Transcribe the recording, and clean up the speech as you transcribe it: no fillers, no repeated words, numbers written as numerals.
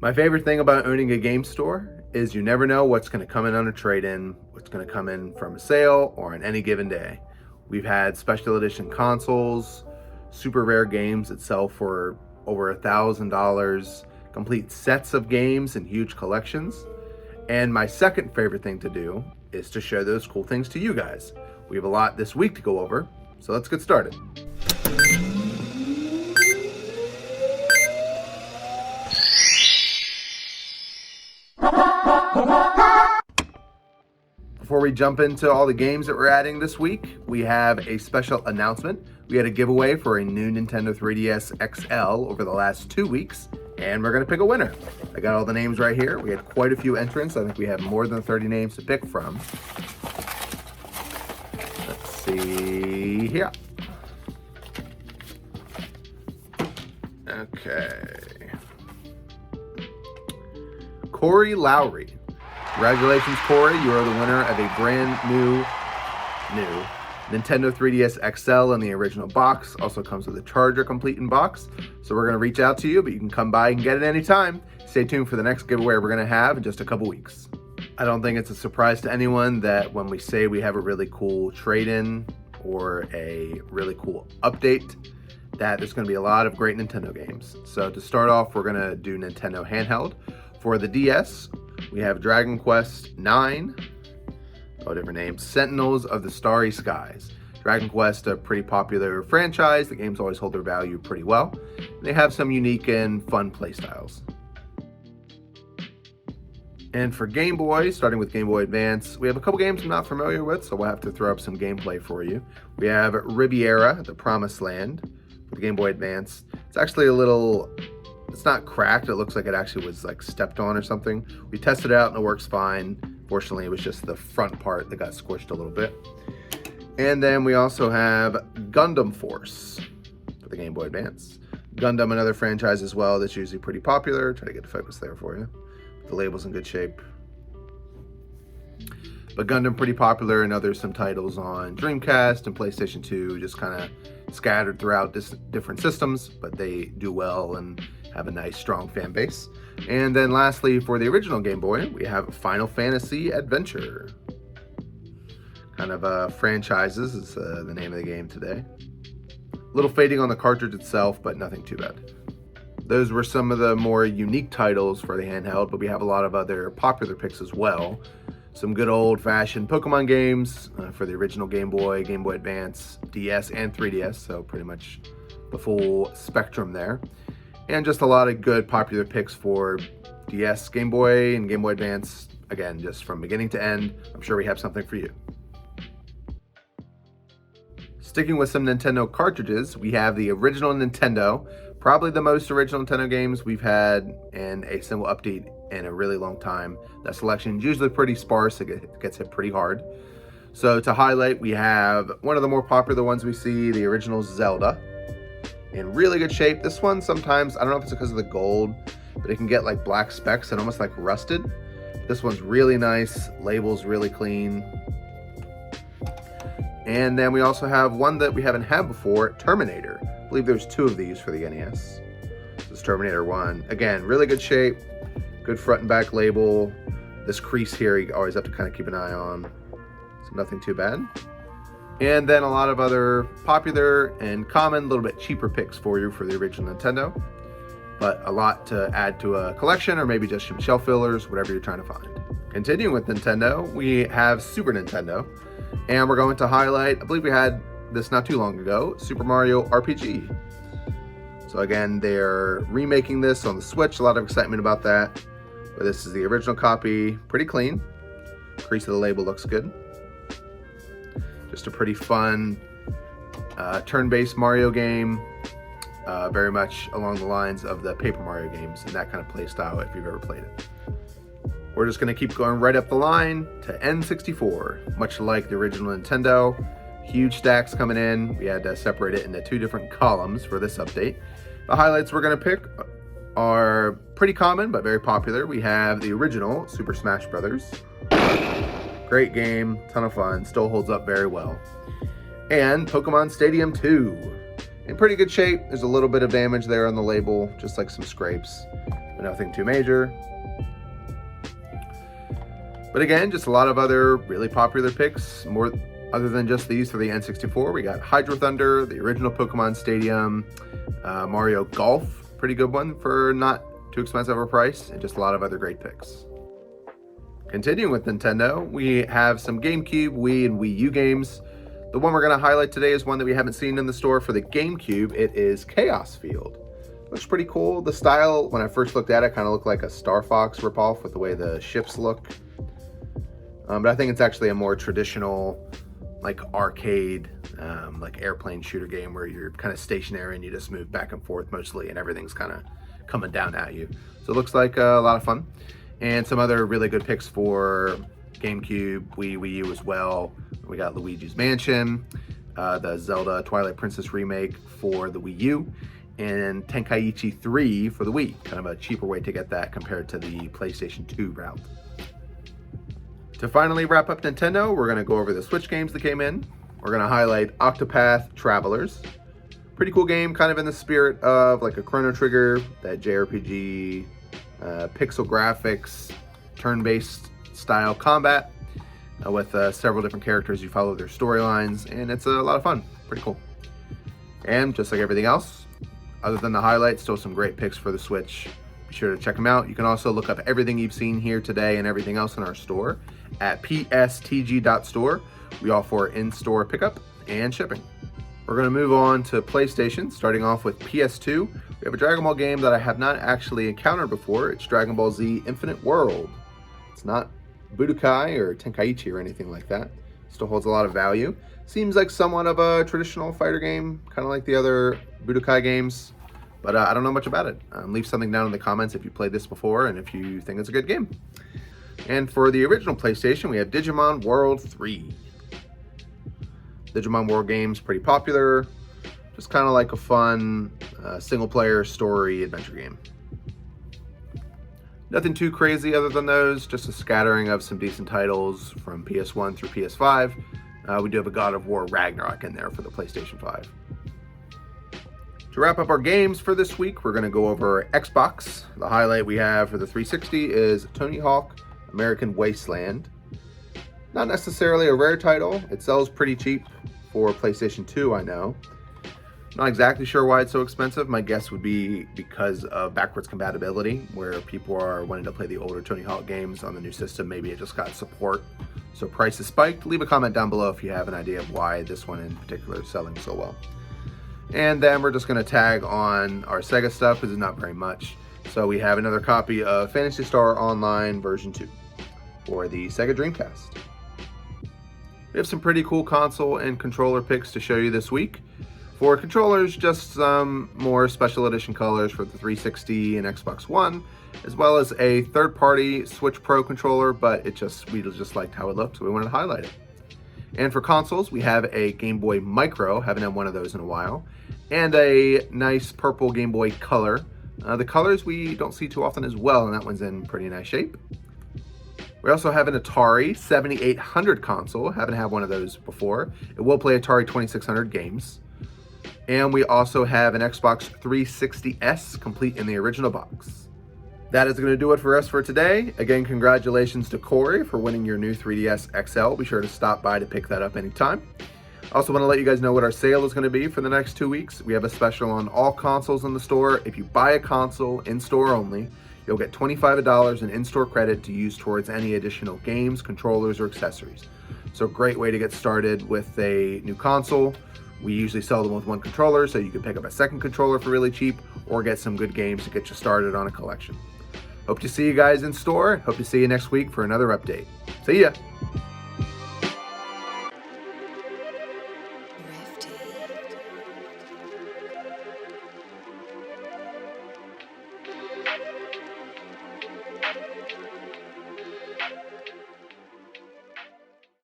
My favorite thing about owning a game store is you never know what's going to come in on a trade-in, what's going to come in from a sale or on any given day. We've had special edition consoles, super rare games that sell for over $1,000, complete sets of games and huge collections. And my second favorite thing to do is to show those cool things to you guys. We have a lot this week to go over, so let's get started. Before we jump into all the games that we're adding this week, we have a special announcement. We had a giveaway for a new Nintendo 3DS XL over the last 2 weeks, and we're gonna pick a winner. I got all the names right here. We had quite a few entrants. I think we have more than 30 names to pick from. Let's see here. Okay. Corey Lowry. Congratulations, Corey. You are the winner of a brand new Nintendo 3DS XL in the original box. Also comes with a charger complete in box. So we're going to reach out to you, but you can come by and get it anytime. Stay tuned for the next giveaway we're going to have in just a couple weeks. I don't think it's a surprise to anyone that when we say we have a really cool trade-in or a really cool update, that there's going to be a lot of great Nintendo games. So to start off, we're going to do Nintendo Handheld. For the DS, we have Dragon Quest IX, different names, Sentinels of the Starry Skies. Dragon Quest, a pretty popular franchise. The games always hold their value pretty well. They have some unique and fun playstyles. And for Game Boy, starting with Game Boy Advance, we have a couple games I'm not familiar with, so we'll have to throw up some gameplay for you. We have Riviera, The Promised Land, for the Game Boy Advance. It's actually a little... It's not cracked. It looks like it actually was like stepped on or something. We tested it out and it works fine. Fortunately, it was just the front part that got squished a little bit. And then we also have Gundam Force for the Game Boy Advance. Gundam, another franchise as well that's usually pretty popular. Try to get the focus there for you. The label's in good shape. But Gundam pretty popular, and there's some titles on Dreamcast and PlayStation 2, just kind of scattered throughout different systems, but they do well and have a nice strong fan base. And then lastly, for the original Game Boy, we have Final Fantasy Adventure. Kind of franchises is the name of the game today. A little fading on the cartridge itself, but nothing too bad. Those were some of the more unique titles for the handheld, but we have a lot of other popular picks as well. Some good old-fashioned Pokemon games for the original Game Boy Advance, DS, and 3DS, so pretty much the full spectrum there. And just a lot of good popular picks for DS, Game Boy, and Game Boy Advance. Again, just from beginning to end, I'm sure we have something for you. Sticking with some Nintendo cartridges, we have the original Nintendo, probably the most original Nintendo games we've had in a single update in a really long time. That selection is usually pretty sparse. It gets hit pretty hard. So to highlight, we have one of the more popular ones we see, the original Zelda. In really good shape. This one sometimes, I don't know if it's because of the gold, but it can get like black specks and almost like rusted. This one's really nice. Label's really clean. And then we also have one that we haven't had before, Terminator. I believe there's 2 of these for the NES. This is Terminator 1. Again, really good shape. Good front and back label. This crease here, you always have to kind of keep an eye on. So nothing too bad. And then a lot of other popular and common, a little bit cheaper picks for you for the original Nintendo. But a lot to add to a collection, or maybe just some shelf fillers, whatever you're trying to find. Continuing with Nintendo, we have Super Nintendo. And we're going to highlight, I believe we had this not too long ago, Super Mario RPG. So again, they're remaking this on the Switch, a lot of excitement about that. But this is the original copy, pretty clean. Crease of the label looks good. Just a pretty fun turn-based Mario game, very much along the lines of the Paper Mario games and that kind of play style if you've ever played it. We're just going to keep going right up the line to N64, much like the original Nintendo. Huge stacks coming in. We had to separate it into 2 different columns for this update. The highlights we're going to pick are pretty common but very popular. We have the original Super Smash Bros. Great game, ton of fun, still holds up very well. And Pokemon Stadium 2. In pretty good shape. There's a little bit of damage there on the label, just like some scrapes. but nothing too major. But again, just a lot of other really popular picks, more other than just these for the N64. We got Hydro Thunder, the original Pokemon Stadium, Mario Golf, pretty good one for not too expensive a price, and just a lot of other great picks. Continuing with Nintendo, we have some GameCube, Wii, and Wii U games. The one we're going to highlight today is one that we haven't seen in the store for the GameCube. It is Chaos Field. Looks pretty cool. The style, when I first looked at it, kind of looked like a Star Fox ripoff with the way the ships look. But I think it's actually a more traditional, like arcade, like airplane shooter game where you're kind of stationary and you just move back and forth mostly, and everything's kind of coming down at you. So it looks like a lot of fun. And some other really good picks for GameCube, Wii U as well. We got Luigi's Mansion, the Zelda Twilight Princess remake for the Wii U, and Tenkaichi 3 for the Wii. Kind of a cheaper way to get that compared to the PlayStation 2 route. To finally wrap up Nintendo, we're going to go over the Switch games that came in. We're going to highlight Octopath Travelers. Pretty cool game, kind of in the spirit of like a Chrono Trigger, that JRPG, pixel graphics, turn-based style combat with several different characters. You follow their storylines, and it's a lot of fun. Pretty cool. And just like everything else, other than the highlights, still some great picks for the Switch. Be sure to check them out. You can also look up everything you've seen here today and everything else in our store at pstg.store. We offer in-store pickup and shipping. We're going to move on to PlayStation, starting off with PS2. We have a Dragon Ball game that I have not actually encountered before. It's Dragon Ball Z Infinite World. It's not Budokai or Tenkaichi or anything like that. Still holds a lot of value. Seems like somewhat of a traditional fighter game, kind of like the other Budokai games. But I don't know much about it. Leave something down in the comments if you played this before and if you think it's a good game. And for the original PlayStation, we have Digimon World 3. Digimon World game's pretty popular. Just kind of like a fun single-player story adventure game. Nothing too crazy other than those, just a scattering of some decent titles from PS1 through PS5. We do have a God of War Ragnarok in there for the PlayStation 5. To wrap up our games for this week, we're going to go over Xbox. The highlight we have for the 360 is Tony Hawk American Wasteland. Not necessarily a rare title. It sells pretty cheap for PlayStation 2, I know. Not exactly sure why it's so expensive. My guess would be because of backwards compatibility, where people are wanting to play the older Tony Hawk games on the new system. Maybe it just got support, so price is spiked. Leave a comment down below if you have an idea of why this one in particular is selling so well. And then we're just going to tag on our Sega stuff because it's not very much. So we have another copy of Phantasy Star Online version 2 for the Sega Dreamcast. We have some pretty cool console and controller picks to show you this week. For controllers, just some more special edition colors for the 360 and Xbox One, as well as a third-party Switch Pro controller, but we just liked how it looked, so we wanted to highlight it. And for consoles, we have a Game Boy Micro, haven't had one of those in a while, and a nice purple Game Boy Color. The colors we don't see too often as well, and that one's in pretty nice shape. We also have an Atari 7800 console, haven't had one of those before. It will play Atari 2600 games. And we also have an Xbox 360S complete in the original box. That is going to do it for us for today. Again, congratulations to Corey for winning your new 3DS XL. Be sure to stop by to pick that up anytime. I also want to let you guys know what our sale is going to be for the next 2 weeks. We have a special on all consoles in the store. If you buy a console in-store only, you'll get $25 in in-store credit to use towards any additional games, controllers, or accessories. So great way to get started with a new console. We usually sell them with one controller, so you can pick up a second controller for really cheap or get some good games to get you started on a collection. Hope to see you guys in store. Hope to see you next week for another update. See ya!